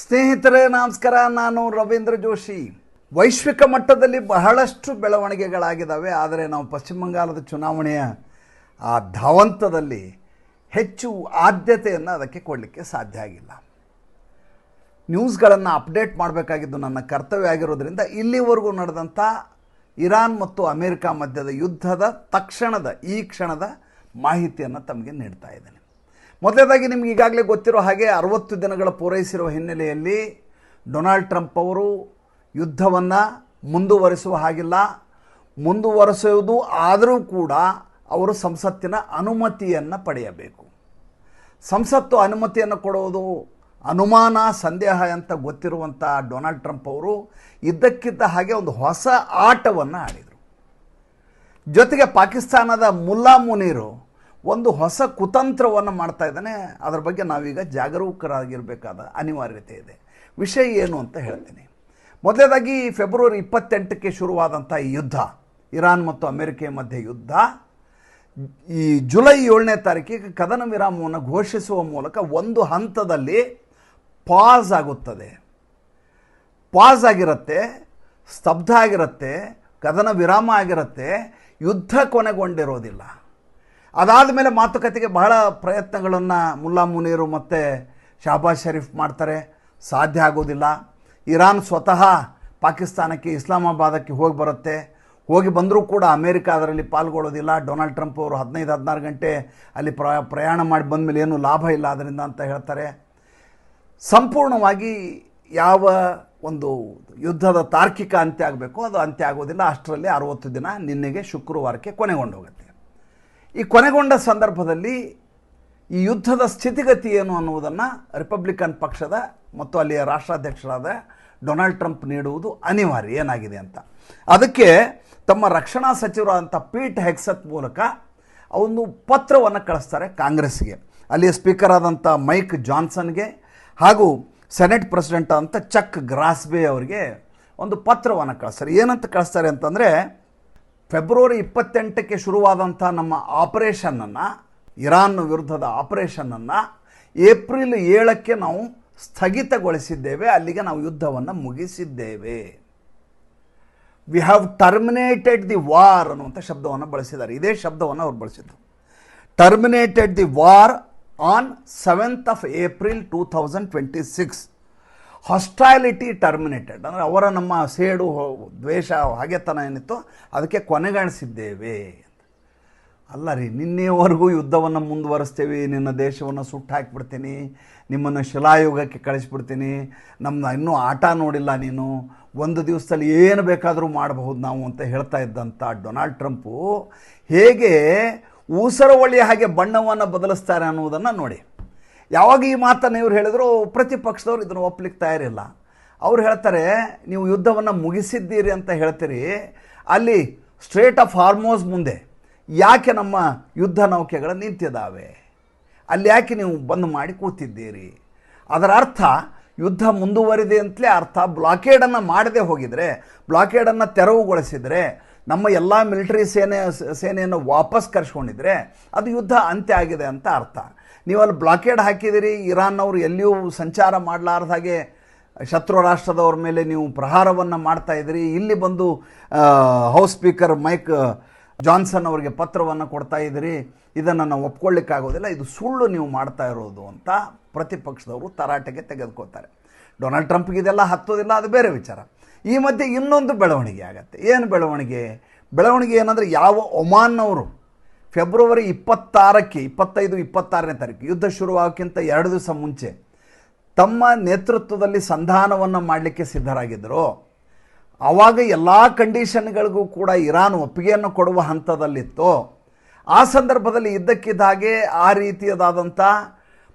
ಸ್ನೇಹಿತರೆ ನಮಸ್ಕಾರ. ನಾನು ರವೀಂದ್ರ ಜೋಶಿ. ವೈಶ್ವಿಕ ಮಟ್ಟದಲ್ಲಿ ಬಹಳಷ್ಟು ಬೆಳವಣಿಗೆಗಳಾಗಿದ್ದಾವೆ. ಆದರೆ ನಾವು ಪಶ್ಚಿಮ ಬಂಗಾಳದ ಚುನಾವಣೆಯ ಆ ಧಾವಂತದಲ್ಲಿ ಹೆಚ್ಚು ಆದ್ಯತೆಯನ್ನು ಅದಕ್ಕೆ ಕೊಡಲಿಕ್ಕೆ ಸಾಧ್ಯ ಆಗಿಲ್ಲ. ನ್ಯೂಸ್ಗಳನ್ನು ಅಪ್ಡೇಟ್ ಮಾಡಬೇಕಾಗಿದ್ದು ನನ್ನ ಕರ್ತವ್ಯ ಆಗಿರೋದ್ರಿಂದ ಇಲ್ಲಿವರೆಗೂ ನಡೆದಂಥ ಇರಾನ್ ಮತ್ತು ಅಮೇರಿಕ ಮಧ್ಯದ ಯುದ್ಧದ ಈ ಕ್ಷಣದ ಮಾಹಿತಿಯನ್ನು ತಮಗೆ ನೀಡ್ತಾ ಇದ್ದೇನೆ. ಮೊದಲನೇದಾಗಿ ನಿಮ್ಗೆ ಈಗಾಗಲೇ ಗೊತ್ತಿರೋ ಹಾಗೆ 60 ದಿನಗಳ ಪೂರೈಸಿರುವ ಹಿನ್ನೆಲೆಯಲ್ಲಿ ಡೊನಾಲ್ಡ್ ಟ್ರಂಪ್ ಅವರು ಯುದ್ಧವನ್ನು ಮುಂದುವರಿಸುವ ಹಾಗಿಲ್ಲ. ಮುಂದುವರಿಸುವುದು ಆದರೂ ಕೂಡ ಅವರು ಸಂಸತ್ತಿನ ಅನುಮತಿಯನ್ನು ಪಡೆಯಬೇಕು. ಸಂಸತ್ತು ಅನುಮತಿಯನ್ನು ಕೊಡುವುದು ಅನುಮಾನ, ಸಂದೇಹ ಅಂತ ಗೊತ್ತಿರುವಂಥ ಡೊನಾಲ್ಡ್ ಟ್ರಂಪ್ ಅವರು ಇದ್ದಕ್ಕಿದ್ದ ಹಾಗೆ ಒಂದು ಹೊಸ ಆಟವನ್ನು ಆಡಿದರು. ಜೊತೆಗೆ ಪಾಕಿಸ್ತಾನದ ಮುಲ್ಲಾ ಮುನೀರು ಒಂದು ಹೊಸ ಕುತಂತ್ರವನ್ನು ಮಾಡ್ತಾ ಇದ್ದಾನೆ. ಅದರ ಬಗ್ಗೆ ನಾವೀಗ ಜಾಗರೂಕರಾಗಿರಬೇಕಾದ ಅನಿವಾರ್ಯತೆ ಇದೆ. ವಿಷಯ ಏನು ಅಂತ ಹೇಳ್ತೀನಿ. ಮೊದಲನೇದಾಗಿ ಫೆಬ್ರವರಿ 28ಕ್ಕೆ ಶುರುವಾದಂಥ ಈ ಯುದ್ಧ, ಇರಾನ್ ಮತ್ತು ಅಮೆರಿಕೆಯ ಮಧ್ಯೆ ಯುದ್ಧ, ಈ ಜುಲೈ 7ನೇ ತಾರೀಕಿಗೆ ಕದನ ವಿರಾಮವನ್ನು ಘೋಷಿಸುವ ಮೂಲಕ ಒಂದು ಹಂತದಲ್ಲಿ ಪಾಸ್ ಆಗುತ್ತದೆ. ಪಾಸ್ ಆಗಿರುತ್ತೆ, ಸ್ತಬ್ಧ ಆಗಿರುತ್ತೆ, ಕದನ ವಿರಾಮ ಆಗಿರುತ್ತೆ, ಯುದ್ಧ ಕೊನೆಗೊಂಡಿರೋದಿಲ್ಲ. ಅದಾದ ಮೇಲೆ ಮಾತುಕತೆಗೆ ಬಹಳ ಪ್ರಯತ್ನಗಳನ್ನು ಮುಲ್ಲಾ ಮುನೀರು ಮತ್ತು ಶಹಬಾಜ್ ಶರೀಫ್ ಮಾಡ್ತಾರೆ. ಸಾಧ್ಯ ಆಗೋದಿಲ್ಲ. ಇರಾನ್ ಸ್ವತಃ ಪಾಕಿಸ್ತಾನಕ್ಕೆ, ಇಸ್ಲಾಮಾಬಾದಕ್ಕೆ ಹೋಗಿ ಬರುತ್ತೆ. ಹೋಗಿ ಬಂದರೂ ಕೂಡ ಅಮೇರಿಕ ಅದರಲ್ಲಿ ಪಾಲ್ಗೊಳ್ಳೋದಿಲ್ಲ. ಡೊನಾಲ್ಡ್ ಟ್ರಂಪ್ ಅವರು 15-16 ಗಂಟೆ ಅಲ್ಲಿ ಪ್ರಯಾಣ ಮಾಡಿ ಬಂದಮೇಲೆ ಏನೂ ಲಾಭ ಇಲ್ಲ ಅದರಿಂದ ಅಂತ ಹೇಳ್ತಾರೆ. ಸಂಪೂರ್ಣವಾಗಿ ಯಾವ ಒಂದು ಯುದ್ಧದ ತಾರ್ಕಿಕ ಅಂತ್ಯ ಆಗಬೇಕು ಅದು ಅಂತ್ಯ ಆಗೋದಿಲ್ಲ. ಅಷ್ಟರಲ್ಲಿ 60 ದಿನ ನಿನ್ನೆಗೆ ಶುಕ್ರವಾರಕ್ಕೆ ಕೊನೆಗೊಂಡು ಹೋಗುತ್ತೆ. ಈ ಕೊನೆಗೊಂಡ ಸಂದರ್ಭದಲ್ಲಿ ಈ ಯುದ್ಧದ ಸ್ಥಿತಿಗತಿ ಏನು ಅನ್ನುವುದನ್ನು ರಿಪಬ್ಲಿಕನ್ ಪಕ್ಷದ ಮತ್ತು ಅಲ್ಲಿಯ ರಾಷ್ಟ್ರಾಧ್ಯಕ್ಷರಾದ ಡೊನಾಲ್ಡ್ ಟ್ರಂಪ್ ನೀಡುವುದು ಅನಿವಾರ್ಯ. ಏನಾಗಿದೆ ಅಂತ ಅದಕ್ಕೆ ತಮ್ಮ ರಕ್ಷಣಾ ಸಚಿವರಾದಂಥ ಪೀಟ್ ಹೆಗ್ಸತ್ ಮೂಲಕ ಒಂದು ಪತ್ರವನ್ನು ಕಳಿಸ್ತಾರೆ ಕಾಂಗ್ರೆಸ್ಗೆ. ಅಲ್ಲಿಯ ಸ್ಪೀಕರ್ ಆದಂಥ ಮೈಕ್ ಜಾನ್ಸನ್ಗೆ ಹಾಗೂ ಸೆನೆಟ್ ಪ್ರೆಸಿಡೆಂಟ್ ಅಂತ ಚಕ್ ಗ್ರಾಸ್ಬೆ ಅವರಿಗೆ ಒಂದು ಪತ್ರವನ್ನು ಕಳಿಸ್ತಾರೆ. ಏನಂತ ಕಳಿಸ್ತಾರೆ ಅಂತಂದರೆ, ಫೆಬ್ರವರಿ 28ಕ್ಕೆ ಶುರುವಾದಂಥ ನಮ್ಮ ಆಪರೇಷನನ್ನು, ಇರಾನ್ ವಿರುದ್ಧದ ಆಪರೇಷನನ್ನು ಏಪ್ರಿಲ್ 7ಕ್ಕೆ ನಾವು ಸ್ಥಗಿತಗೊಳಿಸಿದ್ದೇವೆ. ಅಲ್ಲಿಗೆ ನಾವು ಯುದ್ಧವನ್ನು ಮುಗಿಸಿದ್ದೇವೆ. We have terminated the war ಅನ್ನುವಂಥ ಶಬ್ದವನ್ನು ಬಳಸಿದ್ದಾರೆ. ಇದೇ ಶಬ್ದವನ್ನು ಅವ್ರು ಬಳಸಿದ್ರು. Terminated the war on 7th April 2026. Hostility terminated ಅಂದರೆ ಅವರ ನಮ್ಮ ಸೇಡು, ದ್ವೇಷ, ಹಾಗೆತನ ಏನಿತ್ತು ಅದಕ್ಕೆ ಕೊನೆಗಾಣಿಸಿದ್ದೇವೆ. ಅಲ್ಲ ರೀ, ನಿನ್ನೆವರೆಗೂ ಯುದ್ಧವನ್ನು ಮುಂದುವರಿಸ್ತೇವೆ, ನಿನ್ನ ದೇಶವನ್ನು ಸುಟ್ಟು ಹಾಕಿಬಿಡ್ತೀನಿ, ನಿಮ್ಮನ್ನು ಶಿಲಾಯುಗಕ್ಕೆ ಕಳಿಸ್ಬಿಡ್ತೀನಿ, ನಮ್ಮನ್ನ ಇನ್ನೂ ಆಟ ನೋಡಿಲ್ಲ ನೀನು, ಒಂದು ದಿವಸದಲ್ಲಿ ಏನು ಬೇಕಾದರೂ ಮಾಡಬಹುದು ನಾವು ಅಂತ ಹೇಳ್ತಾ ಇದ್ದಂಥ ಡೊನಾಲ್ಡ್ ಟ್ರಂಪು ಹೇಗೆ ಊಸರವಳ್ಳಿಯ ಹಾಗೆ ಬಣ್ಣವನ್ನು ಬದಲಿಸ್ತಾರೆ ಅನ್ನುವುದನ್ನು ನೋಡಿ. ಯಾವಾಗ ಈ ಮಾತನ್ನು ಇವ್ರು ಹೇಳಿದ್ರು ಪ್ರತಿಪಕ್ಷದವ್ರು ಇದನ್ನು ಒಪ್ಪಲಿಕ್ಕೆ ತಯಾರಿಲ್ಲ. ಅವ್ರು ಹೇಳ್ತಾರೆ, ನೀವು ಯುದ್ಧವನ್ನು ಮುಗಿಸಿದ್ದೀರಿ ಅಂತ ಹೇಳ್ತೀರಿ, ಅಲ್ಲಿ ಸ್ಟ್ರೇಟ್ ಆಫ್ ಹಾರ್ಮೋಸ್ ಮುಂದೆ ಯಾಕೆ ನಮ್ಮ ಯುದ್ಧ ನೌಕೆಗಳು ನಿಂತಿದ್ದಾವೆ, ಅಲ್ಲಿ ಯಾಕೆ ನೀವು ಬಂದ್ ಮಾಡಿ ಕೂತಿದ್ದೀರಿ? ಅದರ ಅರ್ಥ ಯುದ್ಧ ಮುಂದುವರಿದೆ ಅಂತಲೇ ಅರ್ಥ. ಬ್ಲಾಕೇಡನ್ನು ಮಾಡದೆ ಹೋಗಿದರೆ, ಬ್ಲಾಕೇಡನ್ನು ತೆರವುಗೊಳಿಸಿದರೆ, ನಮ್ಮ ಎಲ್ಲ ಮಿಲಿಟರಿ ಸೇನೆಯನ್ನು ವಾಪಸ್ ಕರೆಸ್ಕೊಂಡಿದ್ರೆ ಅದು ಯುದ್ಧ ಅಂತ್ಯ ಆಗಿದೆ ಅಂತ ಅರ್ಥ. ನೀವು ಅಲ್ಲಿ ಬ್ಲಾಕೇಡ್ ಹಾಕಿದಿರಿ, ಇರಾನ್ನವರು ಎಲ್ಲಿಯೂ ಸಂಚಾರ ಮಾಡಲಾರ್ದ ಹಾಗೆ ಶತ್ರು ರಾಷ್ಟ್ರದವ್ರ ಮೇಲೆ ನೀವು ಪ್ರಹಾರವನ್ನು ಮಾಡ್ತಾಯಿದ್ದೀರಿ, ಇಲ್ಲಿ ಬಂದು ಹೌಸ್ ಸ್ಪೀಕರ್ ಮೈಕ್ ಜಾನ್ಸನ್ ಅವರಿಗೆ ಪತ್ರವನ್ನು ಕೊಡ್ತಾ ಇದ್ದೀರಿ, ಇದನ್ನು ನಾವು ಒಪ್ಕೊಳ್ಳಿಕ್ಕಾಗೋದಿಲ್ಲ, ಇದು ಸುಳ್ಳು ನೀವು ಮಾಡ್ತಾ ಇರೋದು ಅಂತ ಪ್ರತಿಪಕ್ಷದವರು ತರಾಟೆಗೆ ತೆಗೆದುಕೋತಾರೆ. ಡೊನಾಲ್ಡ್ ಟ್ರಂಪ್ಗೆ ಇದೆಲ್ಲ ಹತ್ತೋದಿಲ್ಲ, ಅದು ಬೇರೆ ವಿಚಾರ. ಈ ಮಧ್ಯೆ ಇನ್ನೊಂದು ಬೆಳವಣಿಗೆ ಆಗುತ್ತೆ. ಏನು ಬೆಳವಣಿಗೆ ಏನಂದರೆ, ಯಾವ ಒಮಾನ್ನವರು ಫೆಬ್ರವರಿ 26ಕ್ಕೆ 25-26ನೇ ತಾರೀಕು ಯುದ್ಧ ಶುರುವಾಗೋಕ್ಕಿಂತ 2 ದಿವಸ ಮುಂಚೆ ತಮ್ಮ ನೇತೃತ್ವದಲ್ಲಿ ಸಂಧಾನವನ್ನು ಮಾಡಲಿಕ್ಕೆ ಸಿದ್ಧರಾಗಿದ್ದರು. ಆವಾಗ ಎಲ್ಲ ಕಂಡೀಷನ್ಗಳಿಗೂ ಕೂಡ ಇರಾನ್ ಒಪ್ಪಿಗೆಯನ್ನು ಕೊಡುವ ಹಂತದಲ್ಲಿತ್ತು. ಆ ಸಂದರ್ಭದಲ್ಲಿ ಇದ್ದಕ್ಕಿದ್ದ ಹಾಗೆ ಆ ರೀತಿಯದಾದಂಥ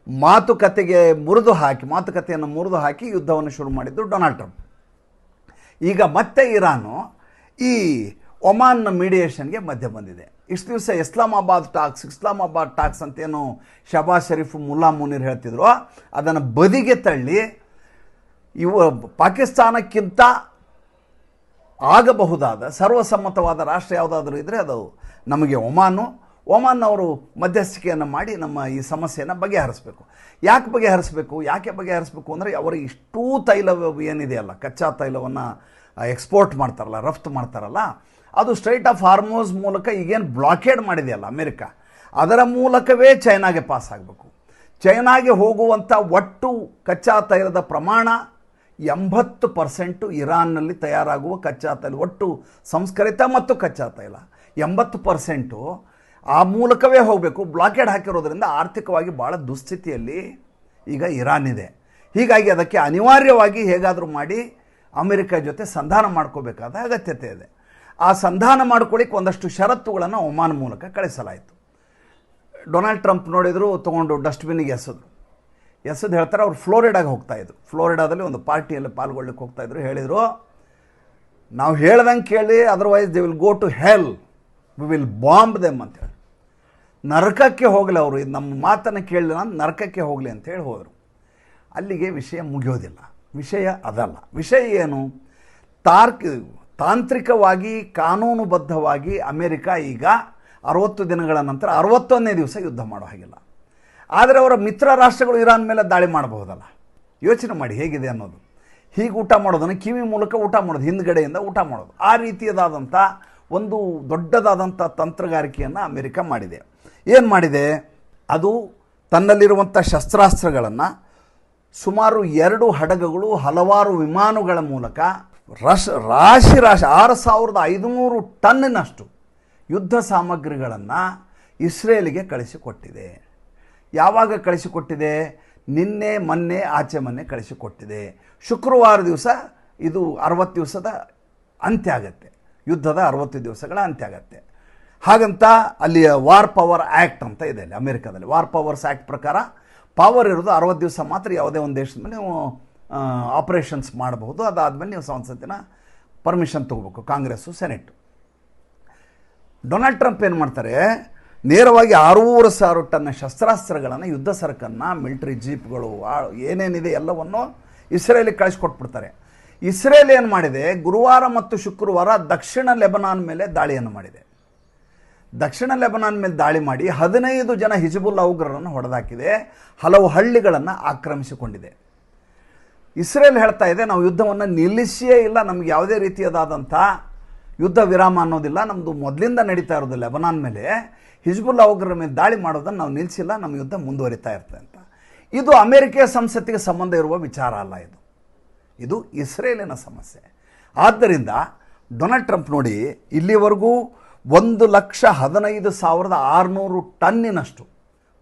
ಮಾತುಕತೆಯನ್ನು ಮುರಿದು ಹಾಕಿ ಯುದ್ಧವನ್ನು ಶುರು ಮಾಡಿದ್ದು ಡೊನಾಲ್ಡ್ ಟ್ರಂಪ್. ಈಗ ಮತ್ತೆ ಇರಾನು ಈ ಒಮಾನ್ನ ಮೀಡಿಯೇಷನ್ಗೆ ಮಧ್ಯೆ ಬಂದಿದೆ. ಇಷ್ಟು ದಿವಸ ಇಸ್ಲಾಮಾಬಾದ್ ಟಾಕ್ಸ್ ಅಂತೇನು ಶಹಬಾಜ್ ಶರೀಫ್, ಮುಲ್ಲಾ ಮುನೀರ್ ಹೇಳ್ತಿದ್ರು, ಅದನ್ನು ಬದಿಗೆ ತಳ್ಳಿ ಪಾಕಿಸ್ತಾನಕ್ಕಿಂತ ಆಗಬಹುದಾದ ಸರ್ವಸಮ್ಮತವಾದ ರಾಷ್ಟ್ರ ಯಾವುದಾದ್ರೂ ಇದ್ದರೆ ಅದು ನಮಗೆ ಒಮಾನು. ಒಮಾನ್ ಅವರು ಮಧ್ಯಸ್ಥಿಕೆಯನ್ನು ಮಾಡಿ ನಮ್ಮ ಈ ಸಮಸ್ಯೆಯನ್ನು ಬಗೆಹರಿಸಬೇಕು. ಯಾಕೆ ಬಗೆಹರಿಸಬೇಕು ಅಂದರೆ ಅವರ ಇಷ್ಟೂ ತೈಲ ಏನಿದೆಯಲ್ಲ, ಕಚ್ಚಾ ತೈಲವನ್ನು ಎಕ್ಸ್ಪೋರ್ಟ್ ಮಾಡ್ತಾರಲ್ಲ, ರಫ್ತು ಮಾಡ್ತಾರಲ್ಲ, ಅದು ಸ್ಟ್ರೈಟ್ ಆಫ್ ಹಾರ್ಮೋಸ್ ಮೂಲಕ ಈಗೇನು ಬ್ಲಾಕೇಡ್ ಮಾಡಿದೆಯಲ್ಲ ಅಮೆರಿಕ, ಅದರ ಮೂಲಕವೇ ಚೈನಾಗೆ ಪಾಸ್ ಆಗಬೇಕು. ಚೈನಾಗೆ ಹೋಗುವಂಥ ಒಟ್ಟು ಕಚ್ಚಾ ತೈಲದ ಪ್ರಮಾಣ 80% ಇರಾನ್ನಲ್ಲಿ ತಯಾರಾಗುವ ಕಚ್ಚಾ ತೈಲ, ಒಟ್ಟು ಸಂಸ್ಕರಿತ ಮತ್ತು ಕಚ್ಚಾ ತೈಲ 80% ಆ ಮೂಲಕವೇ ಹೋಗಬೇಕು. ಬ್ಲಾಕೇಡ್ ಹಾಕಿರೋದ್ರಿಂದ ಆರ್ಥಿಕವಾಗಿ ಭಾಳ ದುಸ್ಥಿತಿಯಲ್ಲಿ ಈಗ ಇರಾನ್ ಇದೆ. ಹೀಗಾಗಿ ಅದಕ್ಕೆ ಅನಿವಾರ್ಯವಾಗಿ ಹೇಗಾದರೂ ಮಾಡಿ ಅಮೆರಿಕ ಜೊತೆ ಸಂಧಾನ ಮಾಡ್ಕೋಬೇಕಾದ ಅಗತ್ಯತೆ ಇದೆ. ಆ ಸಂಧಾನ ಮಾಡ್ಕೊಳ್ಳಿಕ್ಕೆ ಒಂದಷ್ಟು ಷರತ್ತುಗಳನ್ನು ಒಮಾನ್ ಮೂಲಕ ಕಳಿಸಲಾಯಿತು. ಡೊನಾಲ್ಡ್ ಟ್ರಂಪ್ ನೋಡಿದ್ರು, ತೊಗೊಂಡು ಡಸ್ಟ್ಬಿನ್ನಿಗೆ ಎಸೆದು ಹೇಳ್ತಾರೆ, ಅವ್ರು ಫ್ಲೋರಿಡಾಗೆ ಹೋಗ್ತಾಯಿದ್ರು. ಫ್ಲೋರಿಡಾದಲ್ಲಿ ಒಂದು ಪಾರ್ಟಿಯಲ್ಲಿ ಪಾಲ್ಗೊಳ್ಳಿಕ್ಕೆ ಹೋಗ್ತಾಯಿದ್ರು. ಹೇಳಿದರು, ನಾವು ಹೇಳ್ದಂಗೆ ಕೇಳಿ, otherwise they will go to hell, we will bomb them ಅಂತೇಳಿ. ನರಕಕ್ಕೆ ಹೋಗಲಿ ಅವರು, ಇದು ನಮ್ಮ ಮಾತನ್ನು ಕೇಳಲಿಲ್ಲ ಅಂತ ನರಕಕ್ಕೆ ಹೋಗಲಿ ಅಂತೇಳಿ ಹೋದರು. ಅಲ್ಲಿಗೆ ವಿಷಯ ಮುಗಿಯೋದಿಲ್ಲ. ವಿಷಯ ಅದಲ್ಲ. ವಿಷಯ ಏನು? ತಾಂತ್ರಿಕವಾಗಿ ಕಾನೂನುಬದ್ಧವಾಗಿ ಅಮೆರಿಕ ಈಗ 60 ದಿನಗಳ ನಂತರ 61ನೇ ದಿವಸ ಯುದ್ಧ ಮಾಡೋ ಹಾಗಿಲ್ಲ. ಆದರೆ ಅವರ ಮಿತ್ರ ರಾಷ್ಟ್ರಗಳು ಇರಾನ್ ಮೇಲೆ ದಾಳಿ ಮಾಡಬಹುದಲ್ಲ. ಯೋಚನೆ ಮಾಡಿ ಹೇಗಿದೆ ಅನ್ನೋದು. ಹೀಗೆ ಊಟ ಮಾಡೋದನ್ನು ಕಿವಿ ಮೂಲಕ ಊಟ ಮಾಡೋದು, ಹಿಂದ್ಗಡೆಯಿಂದ ಊಟ ಮಾಡೋದು, ಆ ರೀತಿಯದಾದಂಥ ಒಂದು ದೊಡ್ಡದಾದಂಥ ತಂತ್ರಗಾರಿಕೆಯನ್ನು ಅಮೆರಿಕ ಮಾಡಿದೆ. ಏನು ಮಾಡಿದೆ? ಅದು ತನ್ನಲ್ಲಿರುವಂಥ ಶಸ್ತ್ರಾಸ್ತ್ರಗಳನ್ನು ಸುಮಾರು 2 ಹಡಗುಗಳು, ಹಲವಾರು ವಿಮಾನಗಳ ಮೂಲಕ ರಾಶಿ 6500 ಟನ್ನಿನಷ್ಟು ಯುದ್ಧ ಸಾಮಗ್ರಿಗಳನ್ನು ಇಸ್ರೇಲಿಗೆ ಕಳಿಸಿಕೊಟ್ಟಿದೆ. ಯಾವಾಗ ಕಳಿಸಿಕೊಟ್ಟಿದೆ? ಮೊನ್ನೆ ಆಚೆ ಕಳಿಸಿಕೊಟ್ಟಿದೆ. ಶುಕ್ರವಾರ ದಿವಸ ಇದು 60 ದಿವಸದ ಅಂತ್ಯ ಆಗತ್ತೆ. ಯುದ್ಧದ 60 ದಿವಸಗಳ ಅಂತ್ಯ ಆಗತ್ತೆ. ಹಾಗಂತ ಅಲ್ಲಿಯ ವಾರ್ ಪವರ್ ಆ್ಯಕ್ಟ್ ಅಂತ ಇದೆ ಅಲ್ಲಿ ಅಮೆರಿಕದಲ್ಲಿ. ವಾರ್ ಪವರ್ಸ್ ಆ್ಯಕ್ಟ್ ಪ್ರಕಾರ ಪವರ್ ಇರೋದು 60 ದಿವಸ ಮಾತ್ರ. ಯಾವುದೇ ಒಂದು ದೇಶದ ಮೇಲೆ ನೀವು ಆಪರೇಷನ್ಸ್ ಮಾಡಬಹುದು. ಅದಾದಮೇಲೆ ನೀವು ಸಂಸತ್ತಿನ ಪರ್ಮಿಷನ್ ತೊಗೋಬೇಕು, ಕಾಂಗ್ರೆಸ್ಸು ಸೆನೆಟು. ಡೊನಾಲ್ಡ್ ಟ್ರಂಪ್ ಏನು ಮಾಡ್ತಾರೆ? ನೇರವಾಗಿ 6,000 ಟನ್ ಶಸ್ತ್ರಾಸ್ತ್ರಗಳನ್ನು, ಯುದ್ಧ ಸರಕನ್ನು, ಮಿಲಿಟರಿ ಜೀಪ್ಗಳು, ಏನೇನಿದೆ ಎಲ್ಲವನ್ನು ಇಸ್ರೇಲಿಗೆ ಕಳಿಸ್ಕೊಟ್ಬಿಡ್ತಾರೆ. ಇಸ್ರೇಲ್ ಏನು ಮಾಡಿದೆ? ಗುರುವಾರ ಮತ್ತು ಶುಕ್ರವಾರ ದಕ್ಷಿಣ ಲೆಬನಾನ್ ಮೇಲೆ ದಾಳಿಯನ್ನು ಮಾಡಿದೆ. ದಕ್ಷಿಣ ಲೆಬನಾನ್ ಮೇಲೆ ದಾಳಿ ಮಾಡಿ 15 ಜನ ಹಿಜ್ಬುಲ್ಲಾ ಉಗ್ರರನ್ನು ಹೊಡೆದಾಕಿದೆ. ಹಲವು ಹಳ್ಳಿಗಳನ್ನು ಆಕ್ರಮಿಸಿಕೊಂಡಿದೆ. ಇಸ್ರೇಲ್ ಹೇಳ್ತಾ ಇದೆ, ನಾವು ಯುದ್ಧವನ್ನು ನಿಲ್ಲಿಸಿಯೇ ಇಲ್ಲ, ನಮಗೆ ಯಾವುದೇ ರೀತಿಯದಾದಂಥ ಯುದ್ಧ ವಿರಾಮ ಅನ್ನೋದಿಲ್ಲ, ನಮ್ಮದು ಮೊದಲಿಂದ ನಡೀತಾ ಇರೋದು ಲೆಬನಾನ್ ಮೇಲೆ ಹಿಜ್ಬುಲ್ಲಾ ಉಗ್ರರ ಮೇಲೆ ದಾಳಿ ಮಾಡೋದನ್ನು ನಾವು ನಿಲ್ಲಿಸಿಲ್ಲ, ನಮ್ಮ ಯುದ್ಧ ಮುಂದುವರಿತಾ ಇರ್ತದೆ ಅಂತ. ಇದು ಅಮೆರಿಕೆಯ ಸಂಸತ್ತಿಗೆ ಸಂಬಂಧ ಇರುವ ವಿಚಾರ ಅಲ್ಲ. ಇದು ಇಸ್ರೇಲಿನ ಸಮಸ್ಯೆ. ಆದ್ದರಿಂದ ಡೊನಾಲ್ಡ್ ಟ್ರಂಪ್ ನೋಡಿ, ಇಲ್ಲಿವರೆಗೂ 1,15,600 ಟನ್ನಿನಷ್ಟು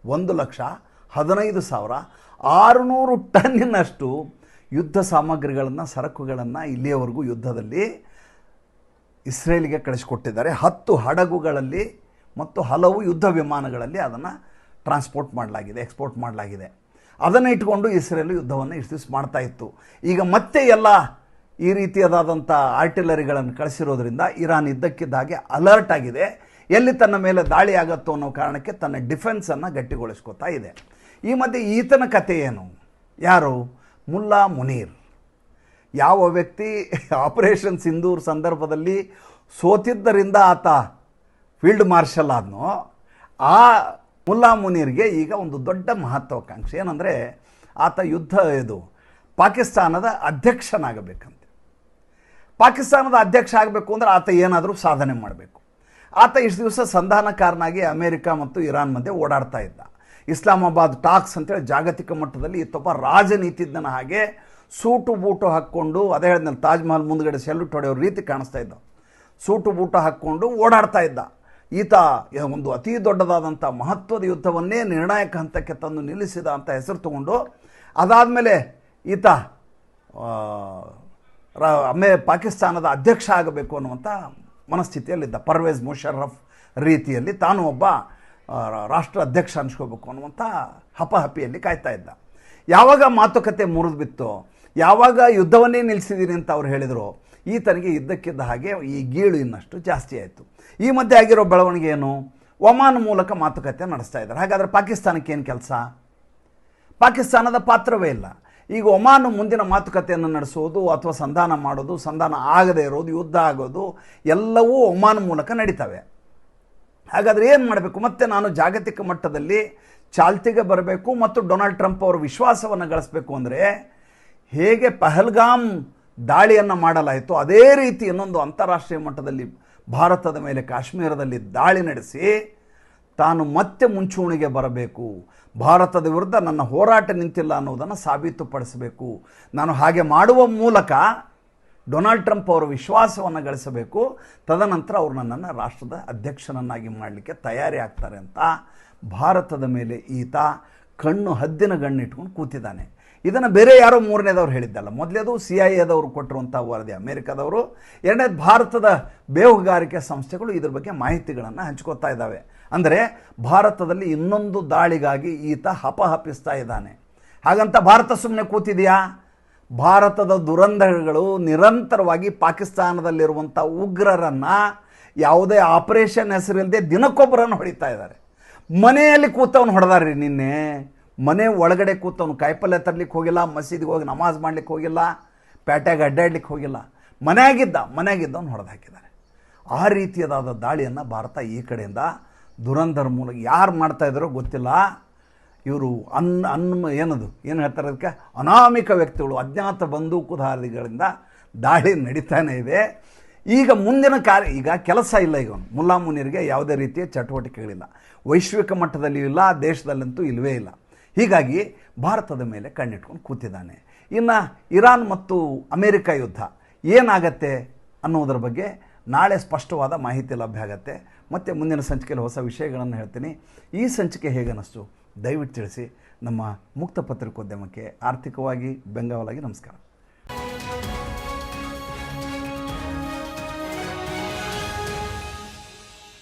1,15,600 ಟನ್ನಿನಷ್ಟು ಯುದ್ಧ ಸಾಮಗ್ರಿಗಳನ್ನು, ಸರಕುಗಳನ್ನು ಇಲ್ಲಿಯವರೆಗೂ ಯುದ್ಧದಲ್ಲಿ ಇಸ್ರೇಲಿಗೆ ಕಳಿಸಿಕೊಟ್ಟಿದ್ದಾರೆ. 10 ಹಡಗುಗಳಲ್ಲಿ ಮತ್ತು ಹಲವು ಯುದ್ಧ ವಿಮಾನಗಳಲ್ಲಿ ಅದನ್ನು ಟ್ರಾನ್ಸ್ಪೋರ್ಟ್ ಮಾಡಲಾಗಿದೆ, ಎಕ್ಸ್ಪೋರ್ಟ್ ಮಾಡಲಾಗಿದೆ. ಅದನ್ನು ಇಟ್ಕೊಂಡು ಇಸ್ರೇಲ್ ಯುದ್ಧವನ್ನು ಇಷ್ಟು ದಿವಸ ಮಾಡ್ತಾ ಇತ್ತು. ಈಗ ಮತ್ತೆ ಎಲ್ಲ ಈ ರೀತಿಯಾದಂಥ ಆರ್ಟಿಲರಿಗಳನ್ನು ಕಳಿಸಿರೋದ್ರಿಂದ ಇರಾನ್ ಇದ್ದಕ್ಕಿದ್ದ ಹಾಗೆ ಅಲರ್ಟ್ ಆಗಿದೆ. ಎಲ್ಲಿ ತನ್ನ ಮೇಲೆ ದಾಳಿ ಆಗುತ್ತೋ ಅನ್ನೋ ಕಾರಣಕ್ಕೆ ತನ್ನ ಡಿಫೆನ್ಸನ್ನು ಗಟ್ಟಿಗೊಳಿಸ್ಕೋತಾ ಇದೆ. ಈ ಮಧ್ಯೆ ಈತನ ಕತೆ ಏನು? ಯಾರು? ಮುಲ್ಲಾ ಮುನೀರ್. ಯಾವ ವ್ಯಕ್ತಿ ಆಪರೇಷನ್ ಸಿಂಧೂರ್ ಸಂದರ್ಭದಲ್ಲಿ ಸೋತಿದ್ದರಿಂದ ಆತ ಫೀಲ್ಡ್ ಮಾರ್ಷಲ್ ಆದನೋ, ಆ ಮುಲ್ಲಾ ಮುನೀರ್ಗೆ ಈಗ ಒಂದು ದೊಡ್ಡ ಮಹತ್ವಾಕಾಂಕ್ಷೆ ಏನಂದರೆ, ಆತ ಪಾಕಿಸ್ತಾನದ ಅಧ್ಯಕ್ಷನಾಗಬೇಕಂತೆ. ಪಾಕಿಸ್ತಾನದ ಅಧ್ಯಕ್ಷ ಆಗಬೇಕು ಅಂದರೆ ಆತ ಏನಾದರೂ ಸಾಧನೆ ಮಾಡಬೇಕು. ಆತ ಇಷ್ಟು ದಿವಸ ಸಂಧಾನಕಾರನಾಗಿ ಅಮೇರಿಕ ಮತ್ತು ಇರಾನ್ ಮಧ್ಯೆ ಓಡಾಡ್ತಾ ಇದ್ದ. ಇಸ್ಲಾಮಾಬಾದ್ ಟಾಕ್ಸ್ ಅಂತೇಳಿ ಜಾಗತಿಕ ಮಟ್ಟದಲ್ಲಿ ಇತ್ತೊಬ್ಬ ರಾಜನೀತಿಜ್ಞನ ಹಾಗೆ ಸೂಟು ಬೂಟು ಹಾಕ್ಕೊಂಡು, ಅದೇ ಹೇಳಿದ್ನಲ್ಲಿ ತಾಜ್ ಮಹಲ್ ಮುಂದ್ಗಡೆ ಸೆಲ್ಯೂಟ್ ಹೊಡೆಯೋ ರೀತಿ ಕಾಣಿಸ್ತಾ ಇದ್ದ. ಸೂಟು ಬೂಟು ಹಾಕ್ಕೊಂಡು ಓಡಾಡ್ತಾ ಇದ್ದ. ಈತ ಒಂದು ಅತಿ ದೊಡ್ಡದಾದಂಥ ಮಹತ್ವದ ಯುದ್ಧವನ್ನೇ ನಿರ್ಣಾಯಕ ಹಂತಕ್ಕೆ ತಂದು ನಿಲ್ಲಿಸಿದ ಅಂತ ಹೆಸರು ತಗೊಂಡು, ಅದಾದಮೇಲೆ ಈತ ಪಾಕಿಸ್ತಾನದ ಅಧ್ಯಕ್ಷ ಆಗಬೇಕು ಅನ್ನುವಂಥ ಮನಸ್ಥಿತಿಯಲ್ಲಿದ್ದ. ಪರ್ವೇಜ್ ಮುಷರ್ರಫ್ ರೀತಿಯಲ್ಲಿ ತಾನು ಒಬ್ಬ ರಾಷ್ಟ್ರ ಅಧ್ಯಕ್ಷ ಅನ್ಸ್ಕೋಬೇಕು ಅನ್ನುವಂಥ ಹಪಹಪಿಯಲ್ಲಿ ಕಾಯ್ತಾ ಇದ್ದ. ಯಾವಾಗ ಮಾತುಕತೆ ಮುರಿದು ಬಿತ್ತೋ, ಯಾವಾಗ ಯುದ್ಧವನ್ನೇ ನಿಲ್ಲಿಸಿದ್ದೀನಿ ಅಂತ ಅವ್ರು ಹೇಳಿದರು, ಈತನಿಗೆ ಇದ್ದಕ್ಕಿದ್ದ ಹಾಗೆ ಈ ಗೀಳು ಇನ್ನಷ್ಟು ಜಾಸ್ತಿ ಆಯಿತು. ಈ ಮಧ್ಯೆ ಆಗಿರೋ ಬೆಳವಣಿಗೆ ಏನು? ಒಮಾನ್ ಮೂಲಕ ಮಾತುಕತೆ ನಡೆಸ್ತಾ ಇದ್ದಾರೆ. ಹಾಗಾದರೆ ಪಾಕಿಸ್ತಾನಕ್ಕೆ ಏನು ಕೆಲಸ? ಪಾಕಿಸ್ತಾನದ ಪಾತ್ರವೇ ಇಲ್ಲ. ಈಗ ಒಮಾನ್ ಮುಂದಿನ ಮಾತುಕತೆಯನ್ನು ನಡೆಸೋದು ಅಥವಾ ಸಂಧಾನ ಮಾಡೋದು, ಸಂಧಾನ ಆಗದೇ ಇರೋದು, ಯುದ್ಧ ಆಗೋದು ಎಲ್ಲವೂ ಒಮಾನ್ ಮೂಲಕ ನಡೀತವೆ. ಹಾಗಾದರೆ ಏನು ಮಾಡಬೇಕು? ಮತ್ತೆ ನಾನು ಜಾಗತಿಕ ಮಟ್ಟದಲ್ಲಿ ಚಾಲ್ತಿಗೆ ಬರಬೇಕು ಮತ್ತು ಡೊನಾಲ್ಡ್ ಟ್ರಂಪ್ ಅವರ ವಿಶ್ವಾಸವನ್ನು ಗಳಿಸಬೇಕು ಅಂದರೆ ಹೇಗೆ ಪಹಲ್ಗಾಮ್ ದಾಳಿಯನ್ನು ಮಾಡಲಾಯಿತು ಅದೇ ರೀತಿ ಇನ್ನೊಂದು ಅಂತಾರಾಷ್ಟ್ರೀಯ ಮಟ್ಟದಲ್ಲಿ ಭಾರತದ ಮೇಲೆ ಕಾಶ್ಮೀರದಲ್ಲಿ ದಾಳಿ ನಡೆಸಿ ತಾನು ಮತ್ತೆ ಮುಂಚೂಣಿಗೆ ಬರಬೇಕು, ಭಾರತದ ವಿರುದ್ಧ ನನ್ನ ಹೋರಾಟ ನಿಂತಿಲ್ಲ ಅನ್ನೋದನ್ನು ಸಾಬೀತುಪಡಿಸಬೇಕು. ನಾನು ಹಾಗೆ ಮಾಡುವ ಮೂಲಕ ಡೊನಾಲ್ಡ್ ಟ್ರಂಪ್ ಅವರ ವಿಶ್ವಾಸವನ್ನು ಗಳಿಸಬೇಕು, ತದನಂತರ ಅವರು ನನ್ನನ್ನು ರಾಷ್ಟ್ರದ ಅಧ್ಯಕ್ಷನನ್ನಾಗಿ ಮಾಡಲಿಕ್ಕೆ ತಯಾರಿ ಆಗ್ತಾರೆ ಅಂತ ಭಾರತದ ಮೇಲೆ ಈತ ಹದ್ದಿನ ಗಣ್ಣು ಇಟ್ಕೊಂಡು ಕೂತಿದ್ದಾನೆ. ಇದನ್ನು ಬೇರೆ ಯಾರೋ ಮೂರನೇದವ್ರು ಹೇಳಿದ್ದಲ್ಲ. ಮೊದಲೇದು CIA ಕೊಟ್ಟಿರುವಂಥ ವರದಿ ಅಮೇರಿಕಾದವರು, ಎರಡನೇದು ಭಾರತದ ಬೇಹುಗಾರಿಕೆ ಸಂಸ್ಥೆಗಳು ಇದ್ರ ಬಗ್ಗೆ ಮಾಹಿತಿಗಳನ್ನು ಹಂಚ್ಕೋತಾ ಇದ್ದಾವೆ. ಅಂದರೆ ಭಾರತದಲ್ಲಿ ಇನ್ನೊಂದು ದಾಳಿಗಾಗಿ ಈತ ಹಪಹಪಿಸ್ತಾ ಇದ್ದಾನೆ. ಹಾಗಂತ ಭಾರತ ಸುಮ್ಮನೆ ಕೂತಿದೆಯಾ? ಭಾರತದ ದುರಂಧಗಳು ನಿರಂತರವಾಗಿ ಪಾಕಿಸ್ತಾನದಲ್ಲಿರುವಂಥ ಉಗ್ರರನ್ನು ಯಾವುದೇ ಆಪರೇಷನ್ ಹೆಸರಿಲ್ಲದೆ ದಿನಕ್ಕೊಬ್ಬರನ್ನು ಹೊಡಿತಾ ಇದ್ದಾರೆ. ಮನೆಯಲ್ಲಿ ಕೂತವನು ಹೊಡೆದಾರ್ರಿ. ನಿನ್ನೆ ಮನೆ ಒಳಗಡೆ ಕೂತವನು ಕಾಯಿಪಲ್ಯ ತರಲಿಕ್ಕೆ ಹೋಗಿಲ್ಲ, ಮಸೀದಿಗೆ ಹೋಗಿ ನಮಾಜ್ ಮಾಡಲಿಕ್ಕೆ ಹೋಗಿಲ್ಲ, ಪೇಟೆಗೆ ಅಡ್ಡಾಡ್ಲಿಕ್ಕೆ ಹೋಗಿಲ್ಲ, ಮನೆಯಾಗಿದ್ದವನು ಹೊಡೆದು ಹಾಕಿದ್ದಾರೆ. ಆ ರೀತಿಯಾದ ದಾಳಿಯನ್ನು ಭಾರತ ಈ ಕಡೆಯಿಂದ ದುರಂಧರ ಮೂಲಕ ಯಾರು ಮಾಡ್ತಾಯಿದ್ದಾರೋ ಗೊತ್ತಿಲ್ಲ. ಇವರು ಏನು ಹೇಳ್ತಾರೆ ಅದಕ್ಕೆ, ಅನಾಮಿಕ ವ್ಯಕ್ತಿಗಳು, ಅಜ್ಞಾತ ಬಂದೂಕುಧಾರಿಗಳಿಂದ ದಾಳಿ ನಡೀತಾನೆ ಇದೆ. ಈಗ ಮುಂದಿನ ಈಗ ಕೆಲಸ ಇಲ್ಲ. ಈಗ ಮುಲ್ಲಾ ಮುನೀರ್ಗೆ ಯಾವುದೇ ರೀತಿಯ ಚಟುವಟಿಕೆಗಳಿಲ್ಲ, ವೈಶ್ವಿಕ ಮಟ್ಟದಲ್ಲಿ ಇಲ್ಲ, ದೇಶದಲ್ಲಂತೂ ಇಲ್ಲವೇ ಇಲ್ಲ. ಹೀಗಾಗಿ ಭಾರತದ ಮೇಲೆ ಕಣ್ಣಿಟ್ಕೊಂಡು ಕೂತಿದ್ದಾನೆ. ಇನ್ನು ಇರಾನ್ ಮತ್ತು ಅಮೇರಿಕ ಯುದ್ಧ ಏನಾಗತ್ತೆ ಅನ್ನೋದರ ಬಗ್ಗೆ ನಾಳೆ ಸ್ಪಷ್ಟವಾದ ಮಾಹಿತಿ ಲಭ್ಯ ಆಗುತ್ತೆ. ಮತ್ತು ಮುಂದಿನ ಸಂಚಿಕೆಯಲ್ಲಿ ಹೊಸ ವಿಷಯಗಳನ್ನು ಹೇಳ್ತೀನಿ. ಈ ಸಂಚಿಕೆ ಹೇಗೆ ಅನ್ನಿಸ್ತು ದಯವಿಟ್ಟು ತಿಳಿಸಿ. ನಮ್ಮ ಮುಕ್ತ ಪತ್ರಿಕೋದ್ಯಮಕ್ಕೆ ಆರ್ಥಿಕವಾಗಿ ಬೆಂಗಾವಲಾಗಿ ನಮಸ್ಕಾರ.